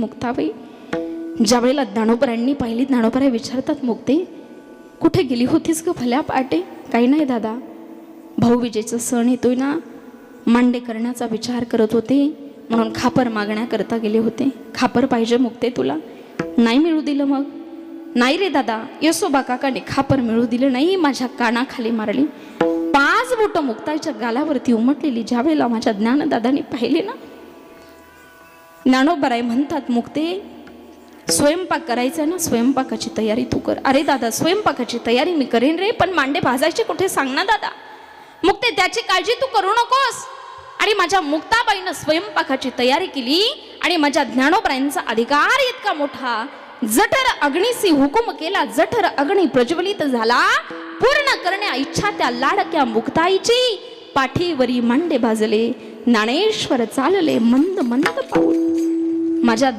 मुक्ताबाई. ज्यावेळेला ज्ञानोबरांनी पाहिली, ज्ञानोबराय विचारतात, मुक्ते कुठे गेली होतीस ग भल्या पाटे? काही नाही दादा, भाऊबीजेचा सण येतोय ना, मांडे करण्याचा विचार करत होते, म्हणून खापर मागण्याकरता गेले होते. खापर पाहिजे मुक्ते तुला? नाही मिळू दिलं. मग नाही रे दादा, यसोबा काकाने खापर मिळू दिलं नाही, माझ्या कानाखाली मारली. 5 बोट मुक्ताईच्या गालावरती उमटलेली ज्यावेळेला माझ्या ज्ञानदादांनी पाहिले ना, ज्ञानोबराय म्हणतात, मुक्ते स्वयंपाक करायचा ना, स्वयंपाकाची तयारी तू कर. अरे दादा, स्वयंपाकाची तयारी मी करेन रे, पण मांडे भाजायचे कुठे सांग ना दादा. मुक्ते त्याची काळजी तू करू नकोस. आणि माझ्या मुक्ताबाईनं स्वयंपाकाची तयारी केली आणि माझ्या ज्ञानोबरायांचा अधिकार इतका मोठा, जठर अग्नीसी हुकुम केला, जठर अग्नी प्रज्वलित झाला, पूर्ण करण्या इच्छा त्या लाडक्या मुक्ताईची. पाठीवरी मांडे भाजले, ज्ञानेश्वर चालले मंद मंद पाऊल. माझ्या